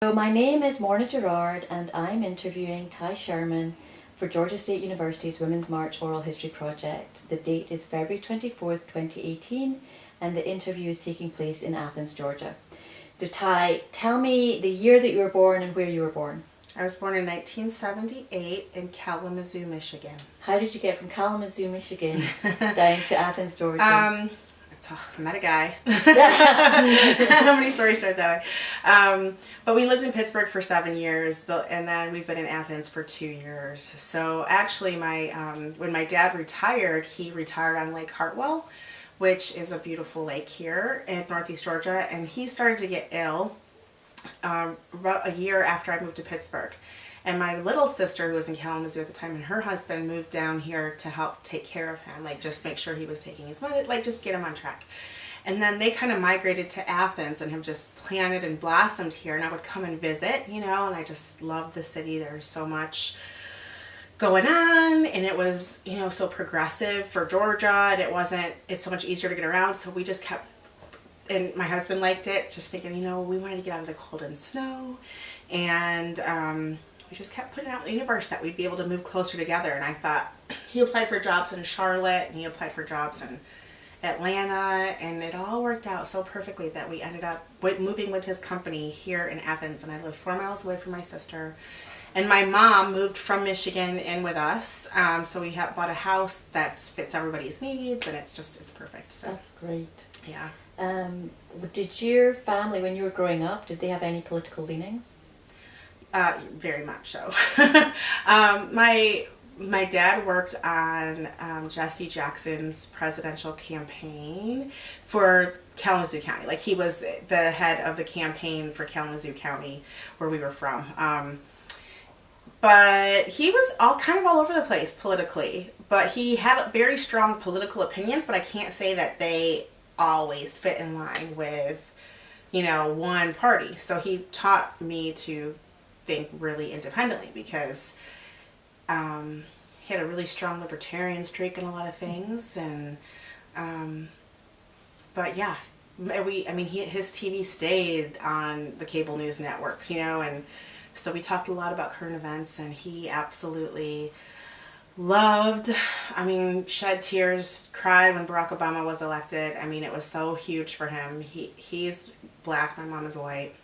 So my name is Morna Gerard and I'm interviewing Tai Sherman for Georgia State University's Women's March Oral History Project. The date is February 24th, 2018 and the interview is taking place in Athens, Georgia. So Tai, tell me the year that you were born and where you were born. I was born in 1978 in Kalamazoo, Michigan. How did you get from Kalamazoo, Michigan down to Athens, Georgia? I met a guy. How many stories start that way? But we lived in Pittsburgh for 7 years, and then we've been in Athens for 2 years. So actually, when my dad retired, he retired on Lake Hartwell, which is a beautiful lake here in Northeast Georgia, and he started to get ill about a year after I moved to Pittsburgh. And my little sister, who was in Kalamazoo at the time, and her husband moved down here to help take care of him, like just make sure he was taking his money, like just get him on track. And then they kind of migrated to Athens and have just planted and blossomed here. And I would come and visit, and I just loved the city. There's so much going on, and it was, so progressive for Georgia, and it's so much easier to get around. So we just kept, and my husband liked it, just thinking, we wanted to get out of the cold and snow. And we just kept putting out in the universe that we'd be able to move closer together. And I thought, he applied for jobs in Charlotte, and he applied for jobs in Atlanta, and it all worked out so perfectly that we ended up moving with his company here in Athens. And I live 4 miles away from my sister. And my mom moved from Michigan in with us. So we bought a house that fits everybody's needs, and it's perfect. So that's great. Yeah. Did your family, when you were growing up, did they have any political leanings? Very much so. My dad worked on Jesse Jackson's presidential campaign for Kalamazoo County. Like, he was the head of the campaign for Kalamazoo County, where we were from. But he was all over the place politically. But he had very strong political opinions, but I can't say that they always fit in line with, one party. So he taught me to think really independently, because he had a really strong libertarian streak in a lot of things. And but yeah, his TV stayed on the cable news networks, and so we talked a lot about current events, and he absolutely loved, shed tears, cried when Barack Obama was elected. It was so huge for him. He's black, my mom is white.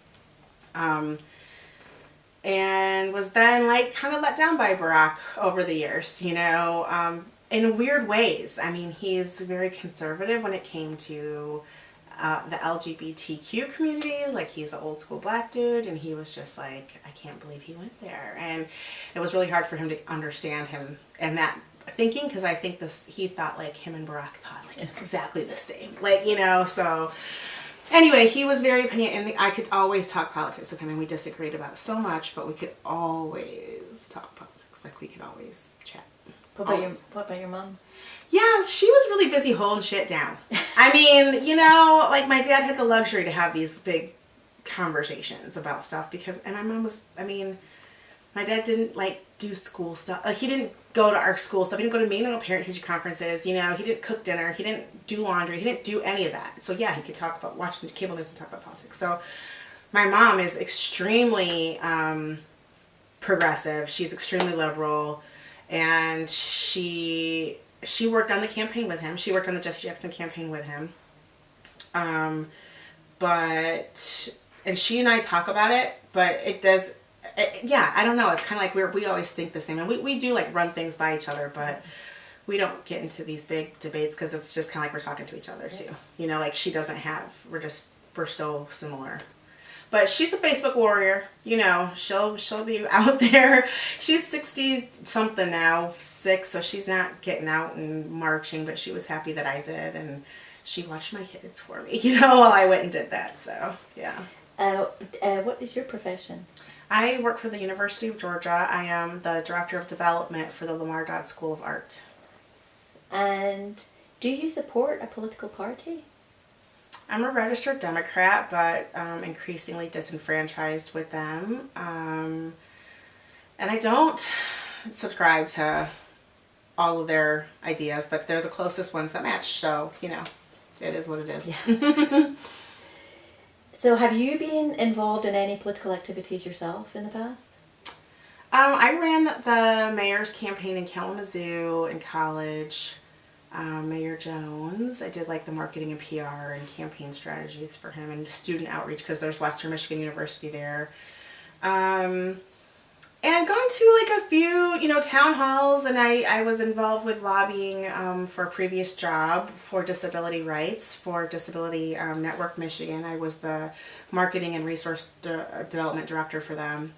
And was then kind of let down by Barack over the years, in weird ways. He's very conservative when it came to the LGBTQ community. Like, he's an old school black dude, and he was just like, I can't believe he went there. And it was really hard for him to understand him and that thinking, because I think he thought like him and Barack thought like exactly the same. So anyway, he was very opinionated, and I could always talk politics with him, and we disagreed about so much, but we could always talk politics. Like, we could always chat. What about your mom? Yeah, she was really busy holding shit down. Like, my dad had the luxury to have these big conversations about stuff, and my mom was, my dad didn't do school stuff. Like, he didn't go to our school stuff. He didn't go to meeting parent-teacher conferences. He didn't cook dinner. He didn't do laundry. He didn't do any of that. So yeah, he could talk about watching the cable news and talk about politics. So my mom is extremely progressive. She's extremely liberal, and she worked on the campaign with him. She worked on the Jesse Jackson campaign with him. And she and I talk about it, but I don't know. It's kind of like we always think the same. And we do run things by each other, but we don't get into these big debates, because it's just kind of like we're talking to each other too. She doesn't have, we're so similar. But she's a Facebook warrior. She'll be out there. She's 60 something now, 6, so she's not getting out and marching, but she was happy that I did, and she watched my kids for me, while I went and did that. So yeah. What is your profession? I work for the University of Georgia. I am the Director of Development for the Lamar Dodd School of Art. And do you support a political party? I'm a registered Democrat, but increasingly disenfranchised with them. And I don't subscribe to all of their ideas, but they're the closest ones that match. So, it is what it is. Yeah. So have you been involved in any political activities yourself in the past? I ran the mayor's campaign in Kalamazoo in college. Mayor Jones. I did like the marketing and PR and campaign strategies for him and student outreach because there's Western Michigan University there. And I've gone to like a few, town halls, and I was involved with lobbying for a previous job for disability rights for Disability Network Michigan. I was the marketing and resource development director for them.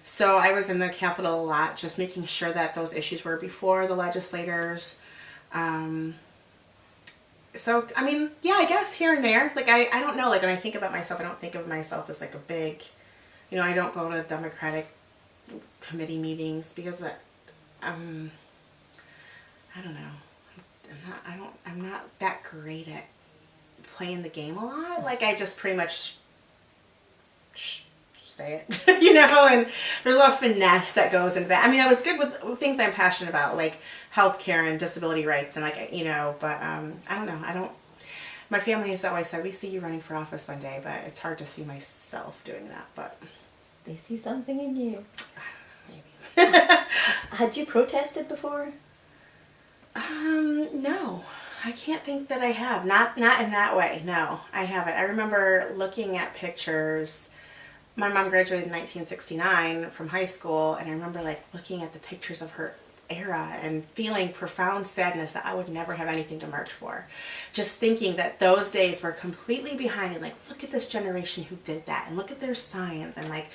So I was in the Capitol a lot, just making sure that those issues were before the legislators. So, I mean, yeah, I guess here and there. Like, I don't know. Like, when I think about myself, I don't think of myself as like a big, I don't go to Democratic committee meetings because that, I don't know. I'm not that great at playing the game a lot. Like, I just pretty much say it, and there's a lot of finesse that goes into that. I mean, I was good with things I'm passionate about, like healthcare and disability rights, and but I don't know. My family has always said, we see you running for office one day, but it's hard to see myself doing that, but. They see something in you. Maybe. Had you protested before? No. I can't think that I have. Not in that way. No, I haven't. I remember looking at pictures. My mom graduated in 1969 from high school, and I remember like looking at the pictures of her era and feeling profound sadness that I would never have anything to march for. Just thinking that those days were completely behind it. Like, look at this generation who did that, and look at their science. And like,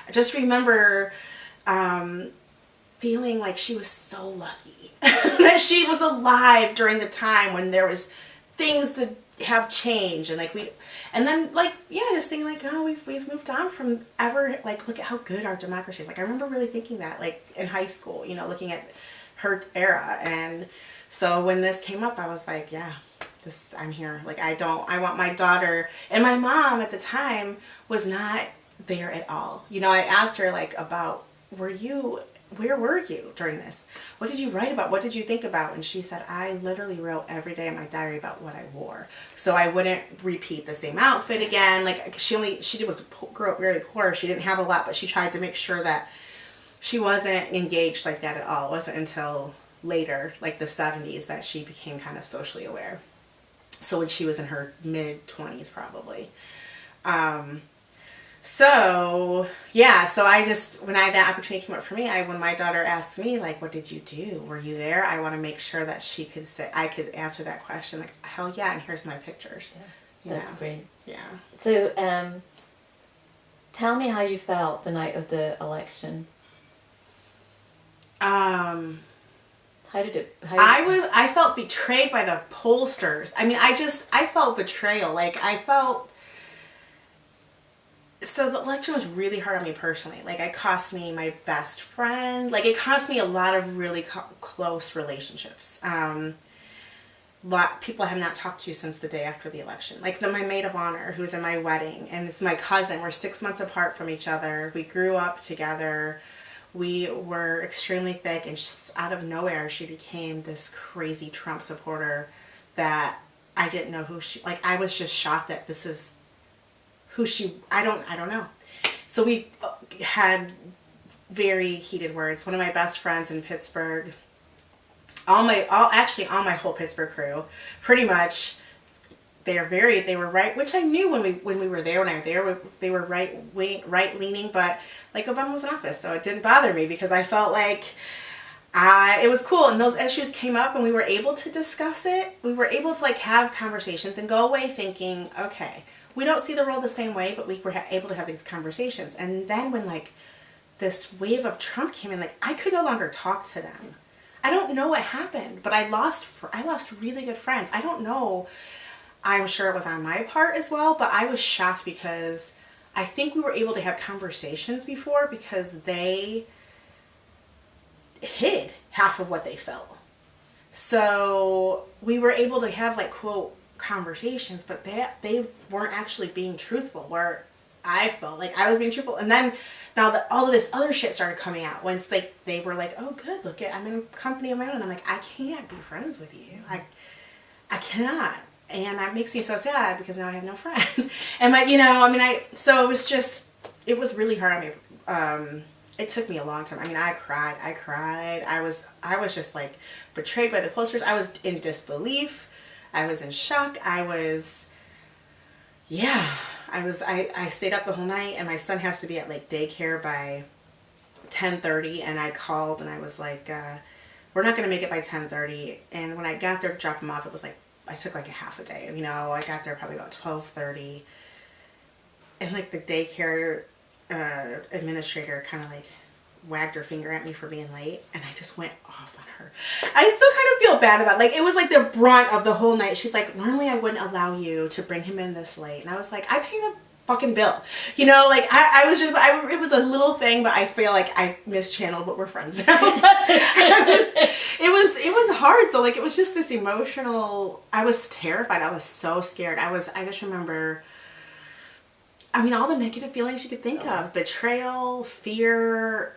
I just remember feeling like she was so lucky that she was alive during the time when there was things to have change, and then just thinking like, oh, we've moved on from ever, like, look at how good our democracy is. Like, I remember really thinking that, like, in high school, looking at her era. And so when this came up, I was like, yeah, I'm here. Like, I want my daughter. And my mom at the time was not there at all. I asked her like about, where were you during this? What did you write about? What did you think about? And she said, I literally wrote every day in my diary about what I wore, so I wouldn't repeat the same outfit again. Like, grew up very poor. She didn't have a lot, but she tried to make sure that she wasn't engaged like that at all. It wasn't until later, like the 70s, that she became kind of socially aware. So when she was in her mid-20s, probably. So when that opportunity came up for me, when my daughter asked me, like, what did you do? Were you there? I want to make sure that she could say, I could answer that question. Like, hell yeah. And here's my pictures. Yeah, that's great. Yeah. So, tell me how you felt the night of the election. I felt betrayed by the pollsters. I mean, I felt betrayal. Like, so the election was really hard on me personally. Like, it cost me my best friend. Like, it cost me a lot of really close relationships. People I have not talked to since the day after the election. Like, my maid of honor, who was in my wedding, and it's my cousin. We're 6 months apart from each other. We grew up together. We were extremely thick, and just out of nowhere, she became this crazy Trump supporter that I didn't know who she. Like, I was just shocked that this is who she. I don't know. So we had very heated words. One of my best friends in Pittsburgh. All my whole Pittsburgh crew, pretty much. They were right, which I knew when we were there. When I was there, they were right leaning, but like, Obama was in office, so it didn't bother me because I felt like it was cool. And those issues came up, and we were able to discuss it. We were able to like have conversations and go away thinking, okay, we don't see the world the same way, but we were able to have these conversations. And then when like this wave of Trump came in, like, I could no longer talk to them. I don't know what happened, but I lost really good friends. I don't know. I'm sure it was on my part as well, but I was shocked because I think we were able to have conversations before because they hid half of what they felt. So we were able to have like, quote, conversations, but they weren't actually being truthful, where I felt like I was being truthful. And then now that all of this other shit started coming out, once they were like, oh good, look, I'm in a company of my own. I'm like, I can't be friends with you. I cannot. and that makes me so sad because now I have no friends. And so it was really hard on me. It took me a long time. I mean, I cried. I was just like betrayed by the posters. I was in disbelief. I was in shock. I stayed up the whole night, and my son has to be at like daycare by 10:30, and I called and I was like, we're not going to make it by 10:30. And when I got there to drop him off, it was like, I took like a half a day. I got there probably about 12:30, and like the daycare administrator kind of like wagged her finger at me for being late, and I just went off on her. I still kind of feel bad about it. Like, it was like the brunt of the whole night. She's like, normally I wouldn't allow you to bring him in this late. And I was like, I pay the fucking bill. Like, it was a little thing, but I feel like I mischanneled what we're friends now. It was hard. So like, it was just this emotional, I was terrified. I was so scared. I just remember, all the negative feelings you could think of: betrayal, fear,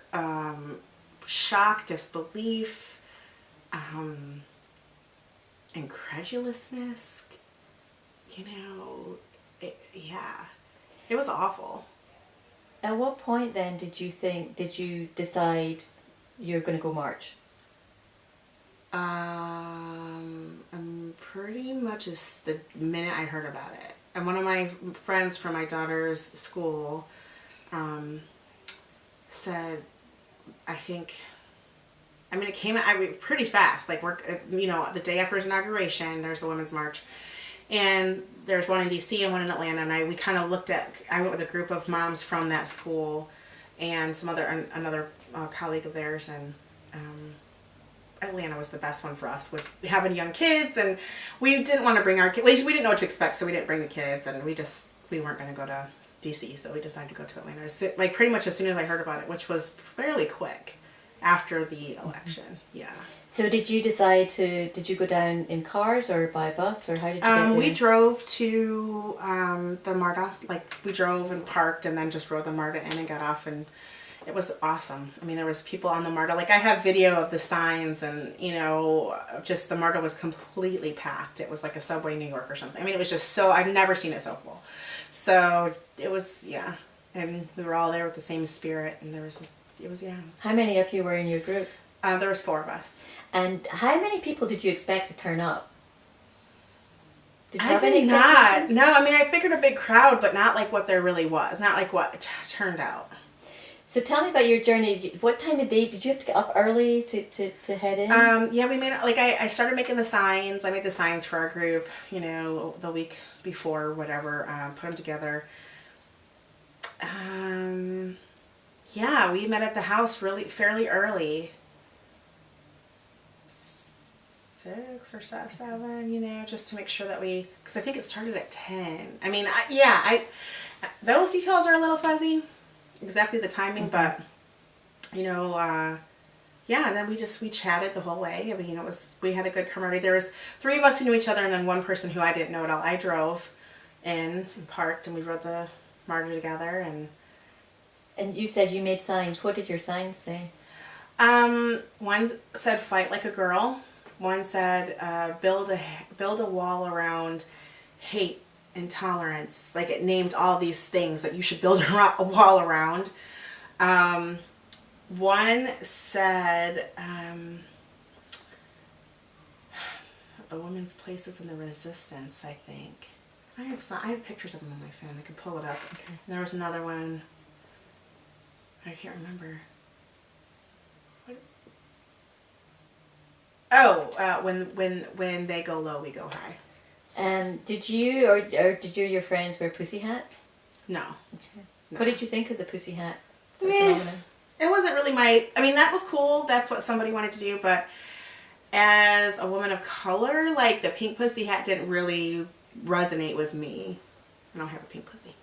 shock, disbelief, incredulousness. It was awful. At what point then did you decide you're going to go march? Pretty much as the minute I heard about it. And one of my friends from my daughter's school said, it came out pretty fast. Like, the day after his inauguration, there's the Women's March. And there's one in DC and one in Atlanta. And we kind of I went with a group of moms from that school and another colleague of theirs. And Atlanta was the best one for us with having young kids. And we didn't want to bring our kids. We didn't know what to expect, so we didn't bring the kids. And we weren't going to go to DC, so we decided to go to Atlanta. So, like, pretty much as soon as I heard about it, which was fairly quick after the election. Yeah. So did you go down in cars or by bus, or how did you get there? We drove to the MARTA. Like, we drove and parked and then just rode the MARTA in and got off, and it was awesome. There was people on the MARTA. Like, I have video of the signs, and, just the MARTA was completely packed. It was like a Subway New York or something. It was just I've never seen it so full. So it was, yeah. And we were all there with the same spirit, and it was. How many of you were in your group? There was 4 of us. And how many people did you expect to turn up? Did you I have any did not. expectations? No, I figured a big crowd, but not like what there really was. Not like what turned out. So tell me about your journey. What time of day did you have to get up early to head in? Yeah, we made, like, I started making the signs. I made the signs for our group, the week before, whatever, put them together. Yeah, we met at the house fairly early. 6 or 7, just to make sure that because I think it started at 10. Those details are a little fuzzy, exactly the timing, but, yeah, and then we chatted the whole way. We had a good camaraderie. There was 3 of us who knew each other, and then one person who I didn't know at all. I drove in and parked, and we rode the MARTA together, And you said you made signs. What did your signs say? One said "Fight like a girl." One said build a wall around hate, intolerance. Like, it named all these things that you should build a wall around. One said the women's places in the resistance, I think. I have pictures of them on my phone. I can pull it up. Okay. And there was another one. I can't remember. When they go low, we go high. Did you or did you or your friends wear pussy hats? No. Okay. No. What did you think of the pussy hat phenomenon? It wasn't really that was cool. That's what somebody wanted to do, but as a woman of color, like, the pink pussy hat didn't really resonate with me. I don't have a pink pussy.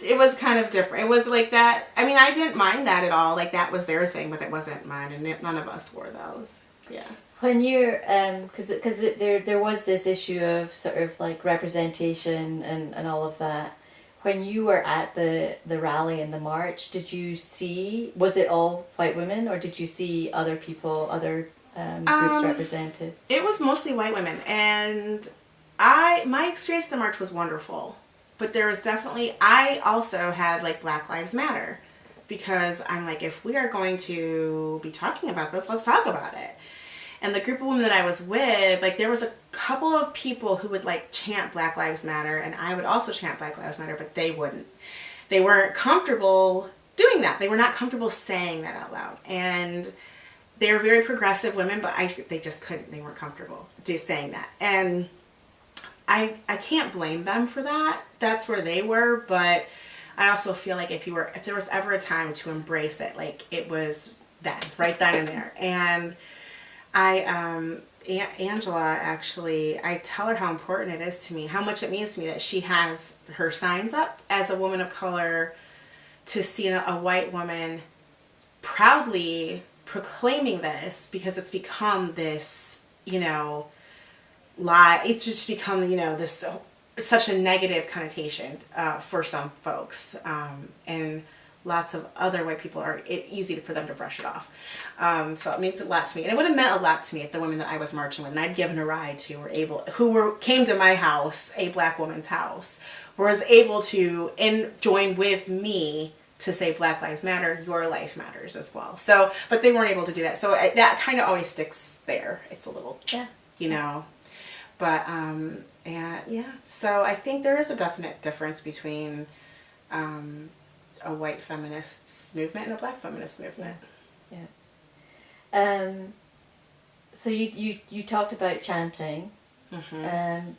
It was kind of different. It was like that. I didn't mind that at all. Like, that was their thing, but it wasn't mine, and none of us wore those. Yeah. When you're, because there was this issue of sort of like representation and all of that. When you were at the rally and the march, was it all white women, or did you see other people, other groups represented? It was mostly white women, and my experience at the march was wonderful. But there was definitely, I also had like Black Lives Matter, because I'm like, if we are going to be talking about this, let's talk about it. And the group of women that I was with, like, there was a couple of people who would like chant Black Lives Matter, and I would also chant Black Lives Matter, but they wouldn't. They weren't comfortable doing that. They were not comfortable saying that out loud. And they were very progressive women, but they just couldn't. They weren't comfortable saying that. And I can't blame them for that. That's where they were. But I also feel like if there was ever a time to embrace it, like, it was then, right then and there. And Angela, actually, I tell her how important it is to me, how much it means to me that she has her signs up as a woman of color, to see a white woman proudly proclaiming this, because it's become this, lie. It's just become, this such a negative connotation for some folks, and lots of other white people are easy for them to brush it off. So it means a lot to me, and it would have meant a lot to me if the women that I was marching with and I'd given a ride to came to my house, a Black woman's house, was able to join with me to say Black Lives Matter, your life matters as well. So, but they weren't able to do that. So that kind of always sticks there. It's a little, But and yeah. So I think there is a definite difference between a white feminists movement and a Black feminist movement. Yeah. So you talked about chanting. Mm-hmm.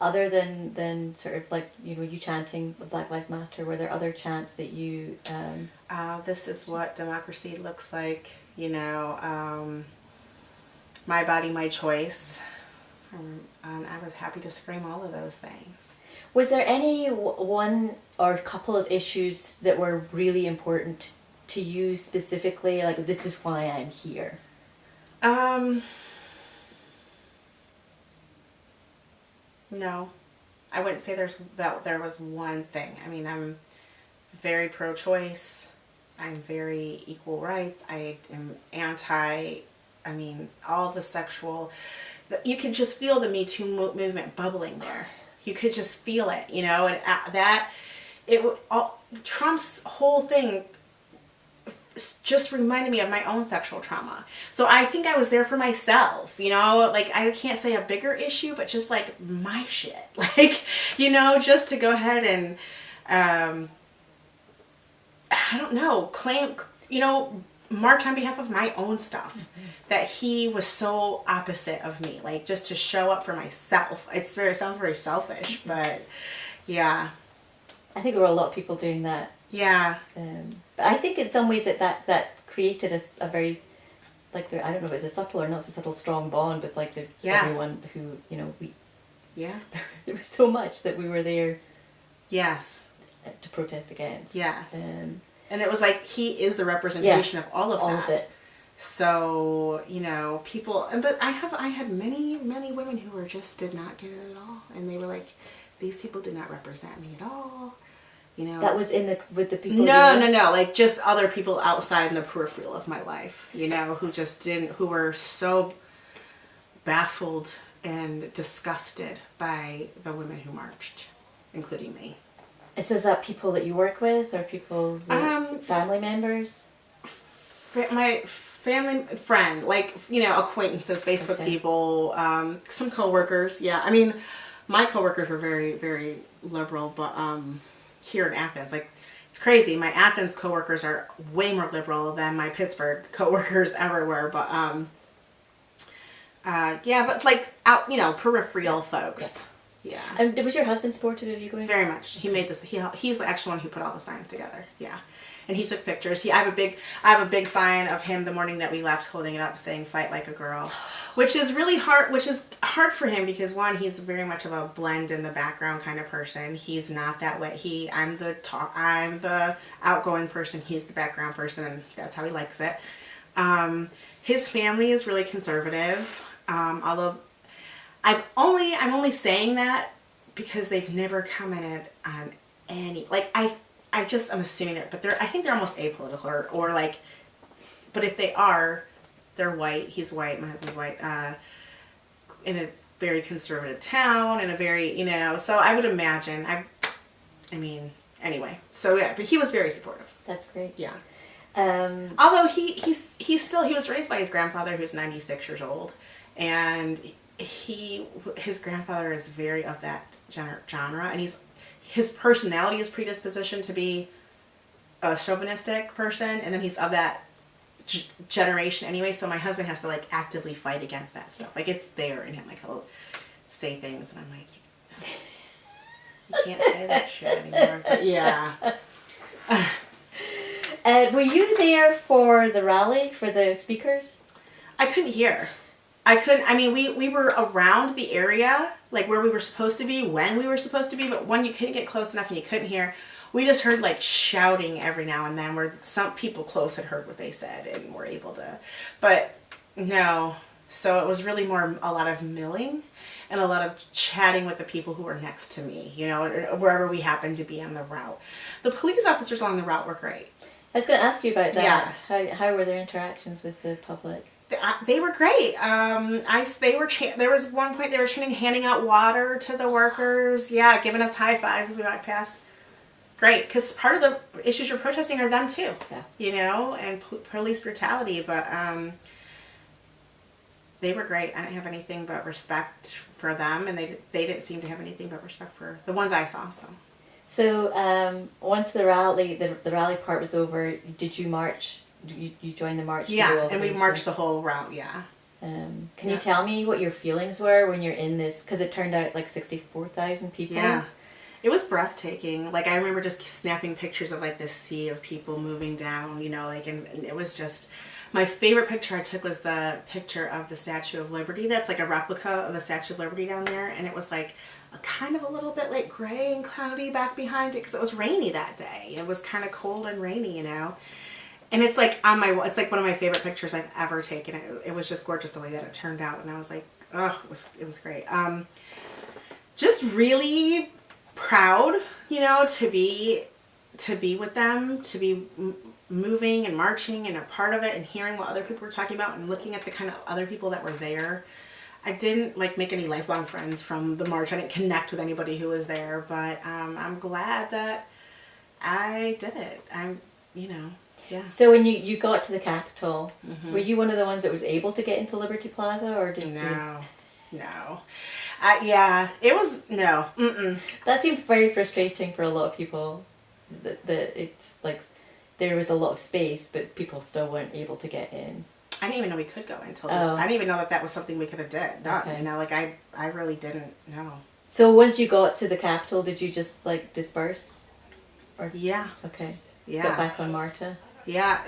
Other than sort of like, you chanting Black Lives Matter, were there other chants that you... This is what democracy looks like, my body, my choice. I was happy to scream all of those things. Was there any one or couple of issues that were really important to you specifically? Like, this is why I'm here? No, I wouldn't say there was one thing. I mean, I'm very pro-choice. I'm very equal rights. I am all the sexual... You could just feel the Me Too movement bubbling there. You could just feel it, and Trump's whole thing just reminded me of my own sexual trauma. So I think I was there for myself, like, I can't say a bigger isse, but just like my shit, like, just to go ahead and, I don't know, claim, march on behalf of my own stuff. Mm-hmm. That he was so opposite of me, like, just to show up for myself. It sounds very selfish, but yeah. I think there were a lot of people doing that. Yeah. But I think in some ways that created a very, like, I don't know if it's a subtle or not so subtle, strong bond with, like, everyone who, we... Yeah. There was so much that we were there... Yes. To protest against. Yes. And it was like, he is the representation of all of that. All of it. So, people... But I had many, many women who did not get it at all. And they were like, these people did not represent me at all. That was with the people. No. Like, just other people outside in the peripheral of my life, who were so baffled and disgusted by the women who marched, including me. So is that people that you work with, or people, family members? My family, friend, like, acquaintances, Facebook people, some coworkers. Yeah, I mean, my coworkers were very, very liberal, but here in Athens, like, it's crazy. My Athens coworkers are way more liberal than my Pittsburgh coworkers ever were. But but like out, peripheral folks. Yeah. And was your husband supportive of you going? Very much. He made this. He's the actual one who put all the signs together. Yeah. And he took pictures. I have a big sign of him the morning that we left, holding it up, saying "Fight like a girl," which is really hard. Which is hard for him because, one, he's very much of a blend in the background kind of person. He's not that way. I'm the outgoing person. He's the background person, and that's how he likes it. His family is really conservative. Although I'm only saying that because they've never commented on any, like, I'm assuming that, but I think they're almost apolitical or like, but if they are, They're white. He's white. My husband's white. In a very conservative town, in a very, so I would imagine, I mean, anyway. So yeah, but he was very supportive. That's great. Yeah. Um, Although he was raised by his grandfather who's 96 years old, and his grandfather is very of that genre, and his personality is predispositioned to be a chauvinistic person, and then he's of that generation anyway, so my husband has to like actively fight against that stuff. Like it's there in him, like he'll say things and I'm like, you can't say that shit anymore. But yeah. Were you there for the rally, for the speakers? I couldn't hear. I mean, we were around the area, like where we were supposed to be, when we were supposed to be, but when you couldn't get close enough and you couldn't hear, we just heard like shouting every now and then where some people close had heard what they said and were able to, but no. So it was really more a lot of milling and a lot of chatting with the people who were next to me, wherever we happened to be on the route. The police officers along the route were great. I was going to ask you about that. Yeah. How were their interactions with the public? They were great. There was one point they were chanting, handing out water to the workers. Yeah, giving us high fives as we walked past. Great, because part of the issues you're protesting are them too. Yeah. And police brutality. But they were great. I didn't have anything but respect for them, and they didn't seem to have anything but respect for the ones I saw. So once the rally part was over, did you march? You joined the march? Yeah, and we marched the whole route. Yeah. Can you tell me what your feelings were when you're in this? Because it turned out like 64,000 people. Yeah. It was breathtaking. Like I remember just snapping pictures of like this sea of people moving down, and it was just, my favorite picture I took was the picture of the Statue of Liberty. That's like a replica of the Statue of Liberty down there. And it was like kind of a little bit like gray and cloudy back behind it because it was rainy that day. It was kind of cold and rainy, And it's like it's like one of my favorite pictures I've ever taken. It was just gorgeous the way that it turned out. And I was like, oh, it was great. Just really proud, to be with them, to be moving and marching and a part of it and hearing what other people were talking about and looking at the kind of other people that were there. I didn't make any lifelong friends from the march. I didn't connect with anybody who was there, but I'm glad that I did it. Yeah. So when you got to the Capitol, were you one of the ones that was able to get into Liberty Plaza, or did No. Yeah, it was, no. Mm-mm. That seems very frustrating for a lot of people, that it's like there was a lot of space, but people still weren't able to get in. I didn't even know we could go until I didn't even know that was something we could have done. Okay. I really didn't know. So once you got to the Capitol, did you just disperse? Or? Yeah. Okay. Yeah. Got back on Marta? Yeah,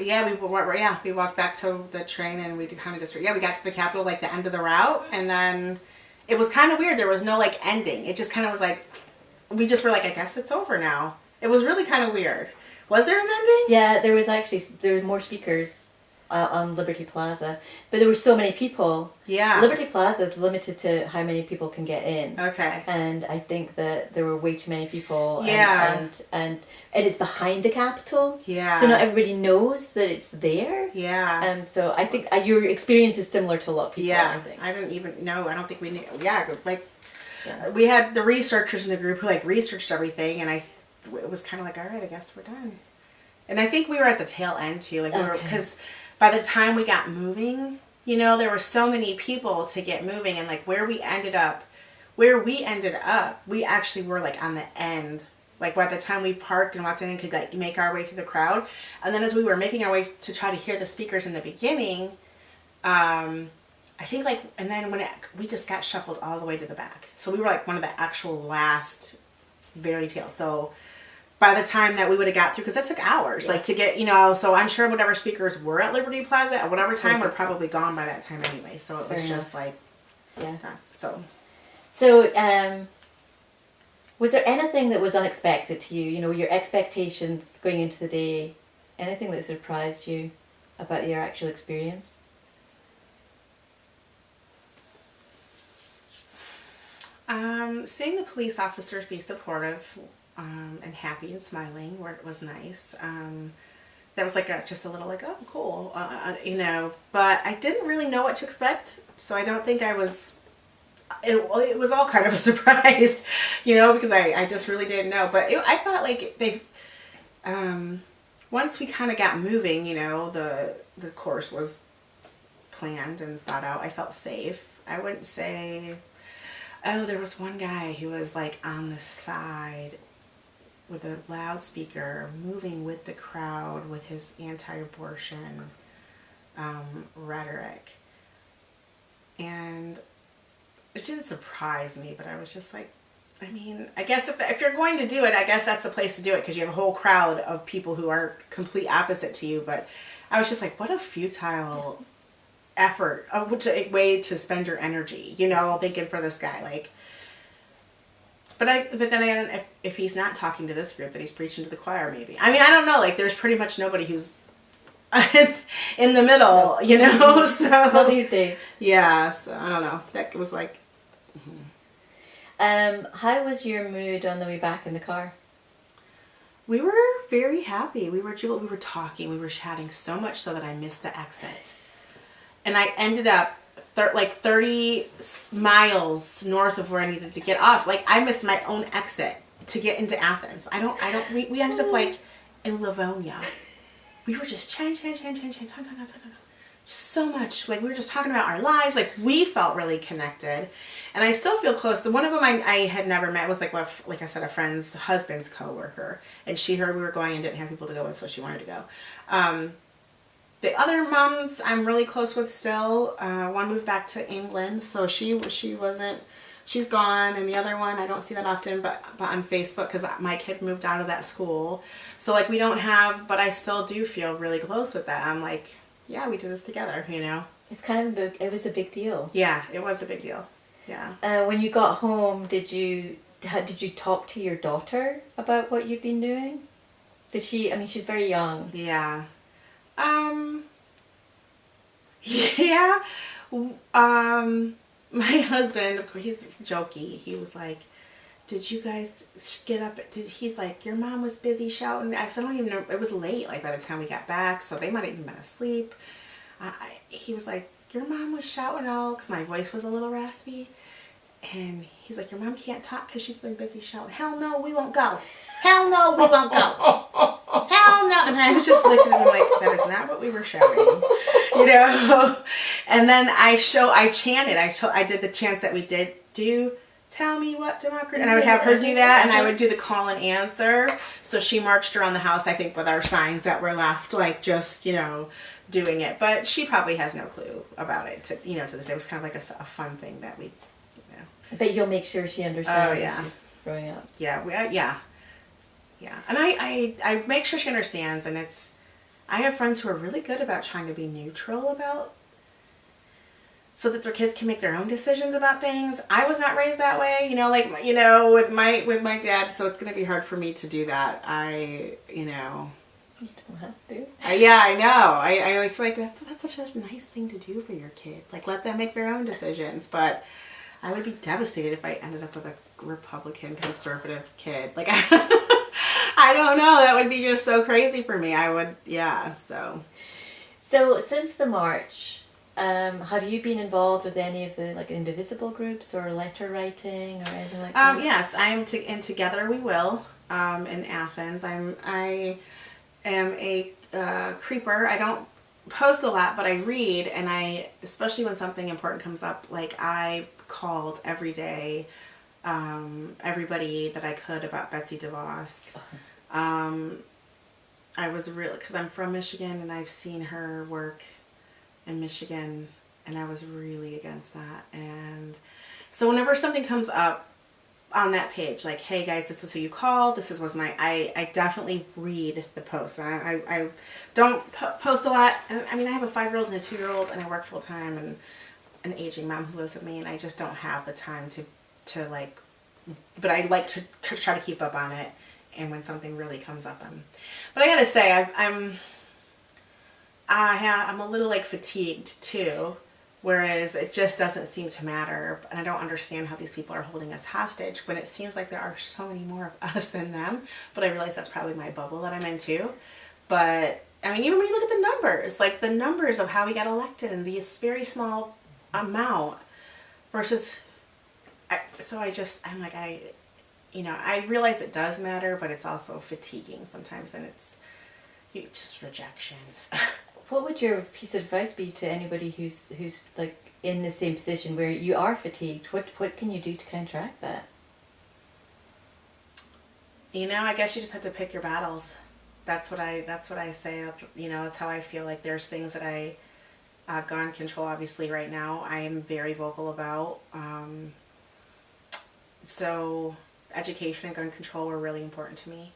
we walked back to the train and we kind of just, we got to the Capitol, the end of the route, and then it was kind of weird. There was no ending. It just kind of was we just were I guess it's over now. It was really kind of weird. Was there an ending? Yeah, there were more speakers on Liberty Plaza, but there were so many people. Yeah. Liberty Plaza is limited to how many people can get in. Okay. And I think that there were way too many people. Yeah. And it's behind the Capitol. Yeah. So not everybody knows that it's there. Yeah. So I think your experience is similar to a lot of people. Yeah. I think. I didn't even know. I don't think we knew. Yeah. We had the researchers in the group who researched everything, and it was kind of all right, I guess we're done. And I think we were at the tail end too. Because by the time we got moving, there were so many people to get moving, and where we ended up, we actually were on the end. By the time we parked and walked in and could make our way through the crowd. And then as we were making our way to try to hear the speakers in the beginning, I think and then when we just got shuffled all the way to the back. So we were one of the actual last very tail. So by the time that we would have got through, because that took hours, to get, so I'm sure whatever speakers were at Liberty Plaza at whatever time were probably gone by that time anyway. So it was just time. So, was there anything that was unexpected to you? Your expectations going into the day, anything that surprised you about your actual experience? Seeing the police officers be supportive and happy and smiling, where it was nice. that was like just a little like, oh, cool, you know, but I didn't really know what to expect. So I don't think I was, it was all kind of a surprise, you know, because I just really didn't know. But I thought like once we kind of got moving, you know, the course was planned and thought out. I felt safe. I wouldn't say, oh, there was one guy who was like on the side with a loudspeaker, moving with the crowd with his anti-abortion rhetoric. And it didn't surprise me, but I was just like, I mean, I guess if you're going to do it, I guess that's the place to do it, because you have a whole crowd of people who are complete opposite to you. But I was just like, what a futile effort, a way to spend your energy, you know, thinking for this guy, like. But then again, if he's not talking to this group, then he's preaching to the choir, maybe. I mean, I don't know. Like, there's pretty much nobody who's in the middle, you know. So Not these days. Yeah. So I don't know. That was like. How was your mood on the way back in the car? We were very happy. We were jubilant. We were talking. We were chatting so much so that I missed the exit, and I ended up. Like 30 miles north of where I needed to get off. Like, I missed my own exit to get into Athens. We ended up like in Livonia. We were just chatting. So much. Like, we were just talking about our lives. Like, we felt really connected. And I still feel close. The one of them I had never met was like I said, a friend's husband's coworker. And she heard we were going and didn't have people to go with, so she wanted to go. The other moms I'm really close with still. One moved back to England, so she's gone, and the other one I don't see that often, but on Facebook, because my kid moved out of that school. So like we don't have, but I still do feel really close with that. I'm like, yeah, we did this together, you know. It's kind of it was a big deal. Yeah, it was a big deal. Yeah. When you got home, did you talk to your daughter about what you've been doing? Did she? I mean, she's very young. Yeah. Yeah. My husband, of course, he's jokey. He was like, did you guys get up? He's like, your mom was busy shouting. I don't even know. It was late, like, by the time we got back, so they might have even been asleep. He was like, your mom was shouting all, because my voice was a little raspy. And he's like, your mom can't talk because she's been busy shouting. Hell no, we won't go. Hell no, we won't go. Hell no. And I was just looked at him like, that is not what we were shouting. You know? And then I chanted. I did the chants that we did do. Tell me what democracy. And I would have her do that, and I would do the call and answer. So she marched around the house, I think, with our signs that were left, like, just, you know, doing it. But she probably has no clue about it, to this day. It was kind of like a fun thing that we, But you'll make sure she understands as she's growing up. Yeah, yeah. And I make sure she understands, and I have friends who are really good about trying to be neutral about, so that their kids can make their own decisions about things. I was not raised that way, with my dad, so it's going to be hard for me to do that. You don't have to. Yeah, I know. I always feel like that's such a nice thing to do for your kids. Like, let them make their own decisions, but I would be devastated if I ended up with a Republican conservative kid. Like, I don't know. That would be just so crazy for me. I would, yeah, so. So, since the march, have you been involved with any of the, like, indivisible groups or letter writing or anything like that? Yes, I am in Together We Will in Athens. I am a creeper. I don't post a lot, but I read, and especially when something important comes up, like, I called every day everybody that I could about Betsy DeVos. I was really, because I'm from Michigan and I've seen her work in Michigan, and I was really against that. And so whenever something comes up on that page, like, hey guys, this is who you call, I definitely read the post. I don't post a lot. I mean, I have a 5-year-old and a 2-year-old, and I work full time, and an aging mom who lives with me, and I just don't have the time to like, but I like to try to keep up on it, and when something really comes up, but I gotta say, I'm a little, like, fatigued too, whereas it just doesn't seem to matter, and I don't understand how these people are holding us hostage when it seems like there are so many more of us than them, but I realize that's probably my bubble that I'm in too. But I mean, even when you look at the numbers, like the numbers of how we got elected and this very small amount versus, I'm like, I realize it does matter, but it's also fatiguing sometimes, and it's just rejection. What would your piece of advice be to anybody who's like in the same position where you are fatigued? What can you do to counteract that? I guess you just have to pick your battles. That's what I say. That's how I feel. Like there's things that gun control, obviously right now, I am very vocal about. So education and gun control were really important to me.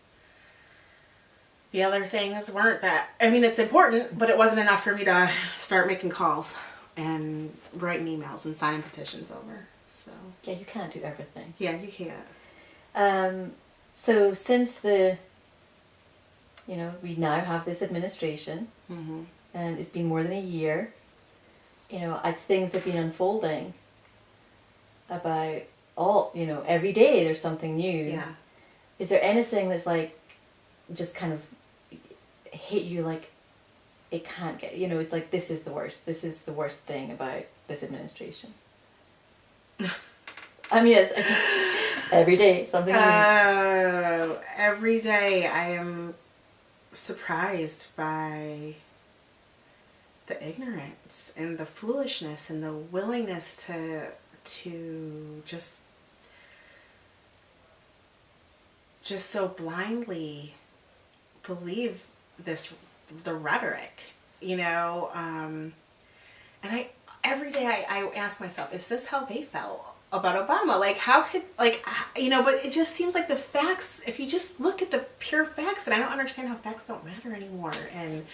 The other things weren't that. I mean, it's important, but it wasn't enough for me to start making calls and writing emails and signing petitions over. So yeah, you can't do everything. Yeah, you can't. So since we now have this administration, Mm-hmm. and it's been more than a year, as things have been unfolding about every day there's something new. Yeah. Is there anything that's like just kind of hit you like it can't get, it's like this is the worst thing about this administration? I mean, it's every day something new. Every day I am surprised by the ignorance and the foolishness and the willingness to just so blindly believe the rhetoric, and every day I ask myself, is this how they felt about Obama? Like, how could, but it just seems like the facts, if you just look at the pure facts, and I don't understand how facts don't matter anymore. And,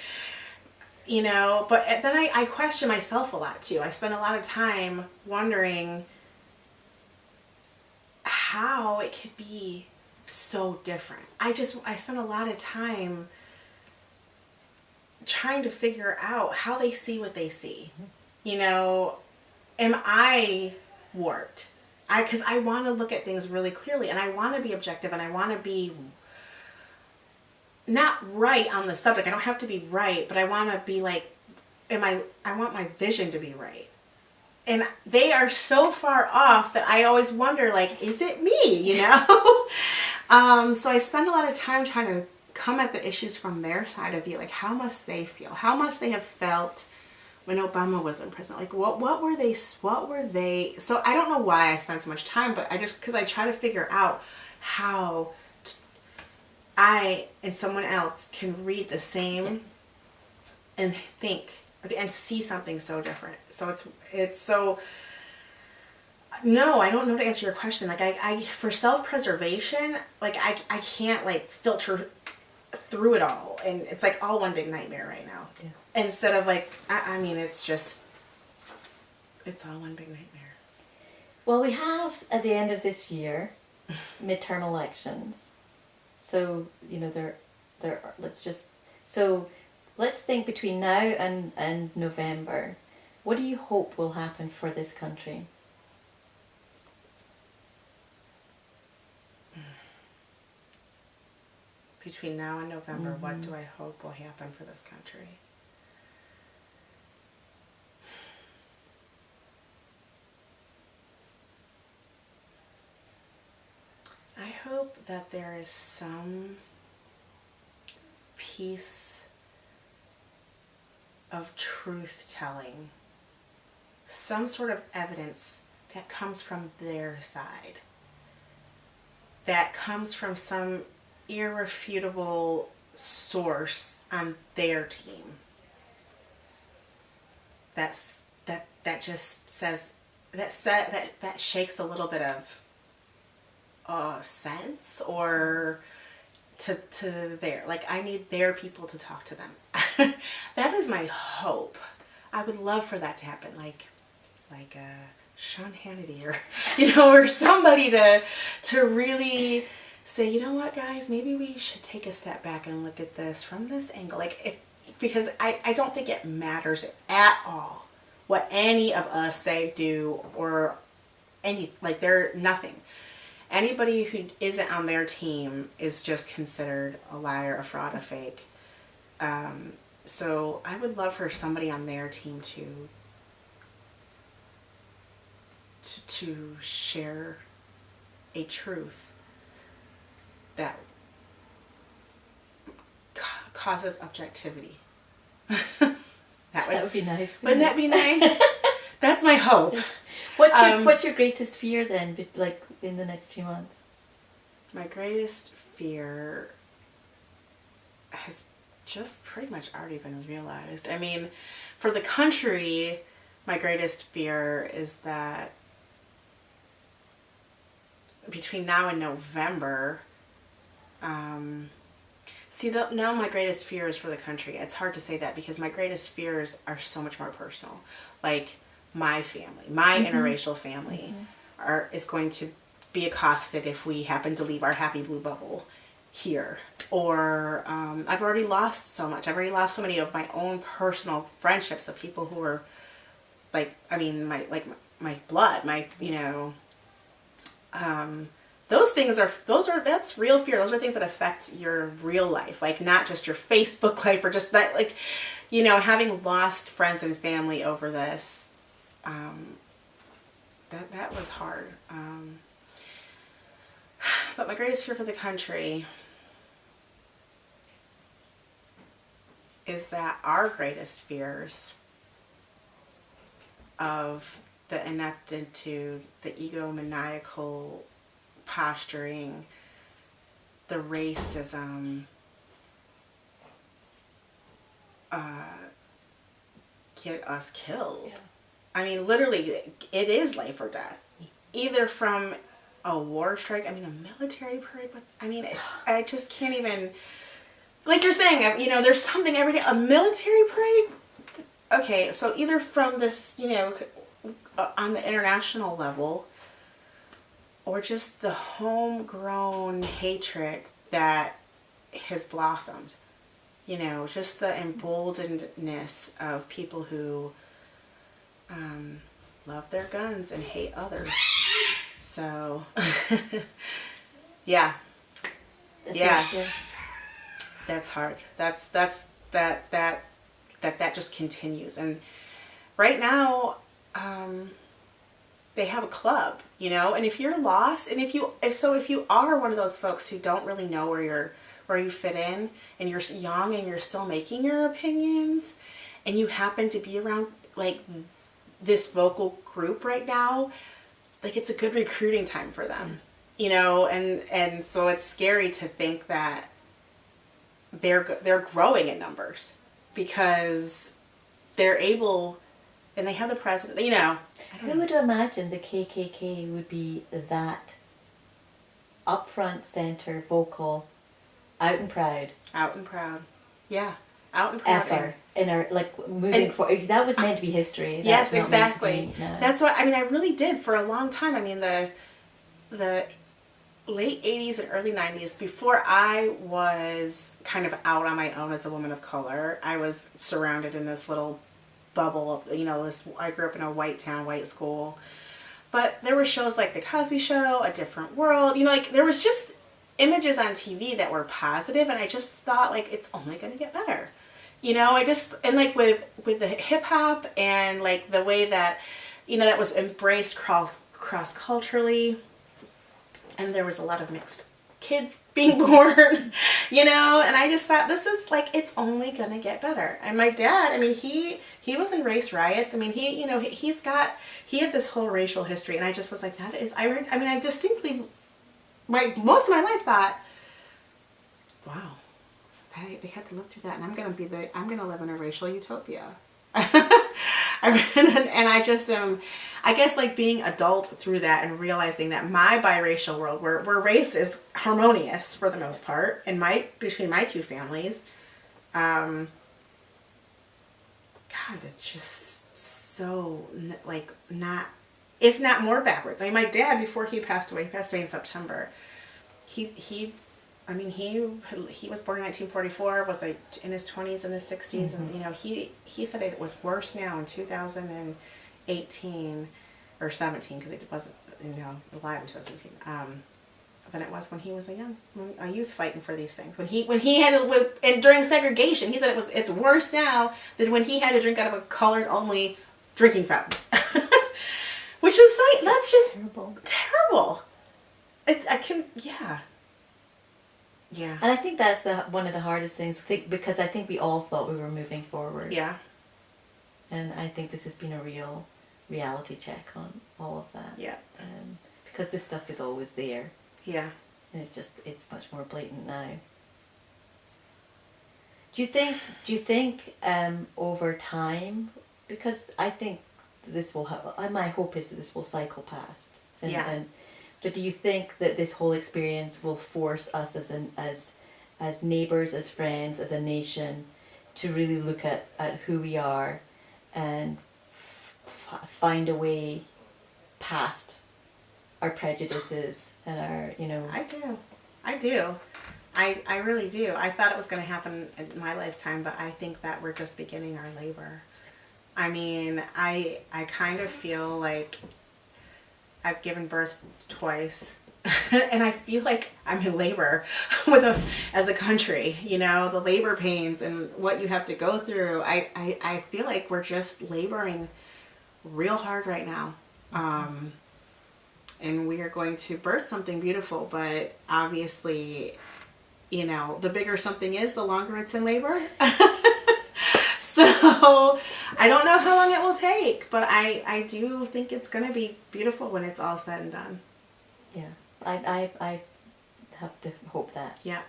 but then I question myself a lot too. I spend a lot of time wondering how it could be so different. I spend a lot of time trying to figure out how they see what they see. Am I warped? Because I want to look at things really clearly, and I want to be objective, and I want to be not right on the subject. I don't have to be right, but I want to be like, I want my vision to be right. And they are so far off that I always wonder, like, is it me, So I spend a lot of time trying to come at the issues from their side of view. Like, how must they feel? How must they have felt when Obama was in prison? Like, what were they? So I don't know why I spend so much time, but because I try to figure out how I and someone else can read the same and think and see something so different. So it's so, no, I don't know to answer your question. Like I for self-preservation, like I can't like filter through it all, and it's like all one big nightmare right now. Yeah. Instead of like, I mean, it's all one big nightmare. Well, we have at the end of this year midterm elections. So, let's think between now and November. What do you hope will happen for this country? Between now and November, mm-hmm. What do I hope will happen for this country? I hope that there is some piece of truth telling, some sort of evidence that comes from their side, that comes from some irrefutable source on their team, that just says that shakes a little bit of sense, or to their, like, I need their people to talk to them. That is my hope. I would love for that to happen, like Sean Hannity, or or somebody to really say, you know what, guys, maybe we should take a step back and look at this from this angle. Like, because I don't think it matters at all what any of us say, do, or they're nothing. Anybody who isn't on their team is just considered a liar, a fraud, a fake. So I would love for somebody on their team to share a truth that causes objectivity. That would be nice. Wouldn't that be nice? That's my hope. What's your greatest fear then, like in the next few months? My greatest fear has just pretty much already been realized. I mean, for the country, my greatest fear is that between now and November, now my greatest fear is for the country. It's hard to say that because my greatest fears are so much more personal. Like my family, my interracial family is going to be accosted if we happen to leave our happy blue bubble here. Or I've already lost so much. I've already lost so many of my own personal friendships of people who are my blood, that's real fear. Those are things that affect your real life, like not just your Facebook life or just that, like, having lost friends and family over this, that was hard. But my greatest fear for the country is that our greatest fears of the ineptitude, the egomaniacal posturing, the racism, get us killed. Yeah. I mean, literally, it is life or death. Either from a war strike, a military parade, I just can't even, like you're saying, there's something every day, a military parade? Okay, so either from this, on the international level, or just the homegrown hatred that has blossomed. Just the emboldenedness of people who love their guns and hate others. So, yeah. That's hard. That just continues. And right now, they have a club, and if you're lost, and if you are one of those folks who don't really know where you fit in, and you're young and you're still making your opinions, and you happen to be around like this vocal group right now, like it's a good recruiting time for them, and so it's scary to think that they're growing in numbers because they're able. And they have the president, Who would imagine the KKK would be that upfront, center, vocal, out and proud? Out and proud. Yeah. Out and proud. Effort. Moving forward. That was meant to be history. Yes, exactly. That's what, I really did for a long time. The late 80s and early 90s, before I was kind of out on my own as a woman of color, I was surrounded in this little bubble of, I grew up in a white town, white school, but there were shows like The Cosby Show, A Different World, there was just images on TV that were positive, and I just thought, like, it's only going to get better, with the hip hop and like the way that, that was embraced cross culturally, and there was a lot of mixed kids being born, and I just thought, this is like, it's only gonna get better. And my dad, he was in race riots. He had this whole racial history, and I just was like, I distinctly, most of my life thought, wow, they had to live through that, and I'm gonna live in a racial utopia. And I just I guess like being adult through that and realizing that my biracial world, where race is harmonious for the most part, and between my two families, God, it's just so like not, if not more backwards. My dad, before he passed away in September. He was born in 1944, was like in his 20s and his 60s, mm-hmm. And he said it was worse now in 2018 or 17, because it wasn't alive in 2017. than it was when he was a youth fighting for these things. When he had to, and during segregation, he said it's worse now than when he had to drink out of a colored only drinking fountain. Which is like, that's just terrible. Yeah. And I think that's one of the hardest things, because I think we all thought we were moving forward. Yeah. And I think this has been a real reality check on all of that. Yeah. Because this stuff is always there. Yeah. And it's much more blatant now. Do you think over time, because I think this will have, my hope is that this will cycle past. But do you think that this whole experience will force us as neighbours, as friends, as a nation, to really look at who we are and find a way past our prejudices and our, I do. I really do. I thought it was going to happen in my lifetime, but I think that we're just beginning our labor. I mean, I kind of feel like I've given birth twice, and I feel like I'm in labor as a country, the labor pains and what you have to go through. I feel like we're just laboring real hard right now. And we are going to birth something beautiful, but obviously, the bigger something is, the longer it's in labor. So I don't know how long it will take, but I do think it's going to be beautiful when it's all said and done. Yeah, I have to hope that. Yeah.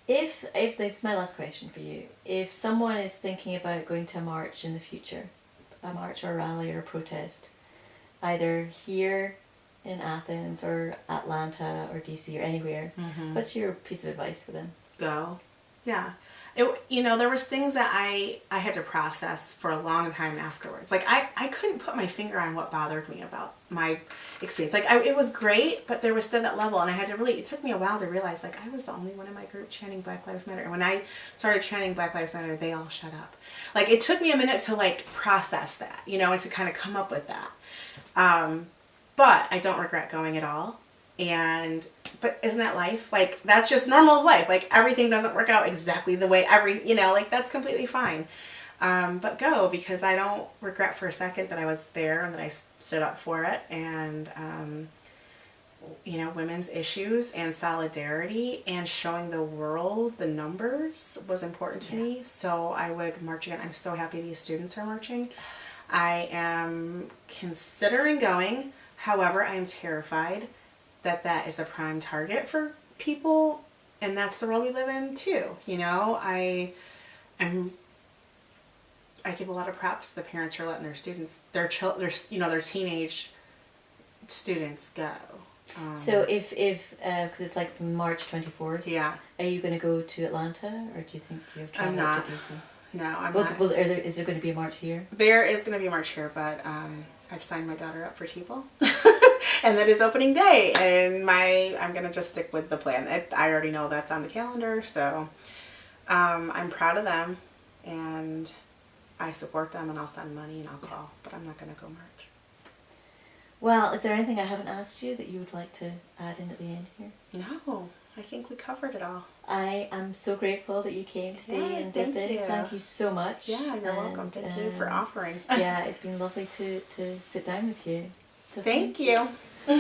If that's my last question for you, if someone is thinking about going to a march in the future, a march or a rally or a protest, either here in Athens or Atlanta or DC or anywhere, what's your piece of advice for them? Go. Yeah. There was things that I had to process for a long time afterwards. Like, I couldn't put my finger on what bothered me about my experience. Like, it was great, but there was still that level, and it took me a while to realize, like, I was the only one in my group chanting Black Lives Matter. And when I started chanting Black Lives Matter, they all shut up. Like, it took me a minute to, like, process that, and to kind of come up with that. But I don't regret going at all. But isn't that life? Like, that's just normal life. Like, everything doesn't work out exactly the way that's completely fine. But go, because I don't regret for a second that I was there and that I stood up for it. And, women's issues and solidarity and showing the world the numbers was important to me. So I would march again. I'm so happy these students are marching. I am considering going. However, I am terrified that is a prime target for people, and that's the world we live in too. I give a lot of props to the parents who are letting their students, their teenage students go. So if because it's like March 24th. Yeah. Are you going to go to Atlanta, or do you think you're traveling to DC? No, I'm not. Well, is there going to be a march here? There is going to be a march here, but I've signed my daughter up for T-ball. And that is opening day, and I'm going to just stick with the plan. I already know that's on the calendar, so I'm proud of them, and I support them, and I'll send money, and I'll call, but I'm not going to go march. Well, is there anything I haven't asked you that you would like to add in at the end here? No, I think we covered it all. I am so grateful that you came today and did this. Thank you so much. Yeah, you're welcome. Thank you for offering. Yeah, it's been lovely to sit down with you. So thank you.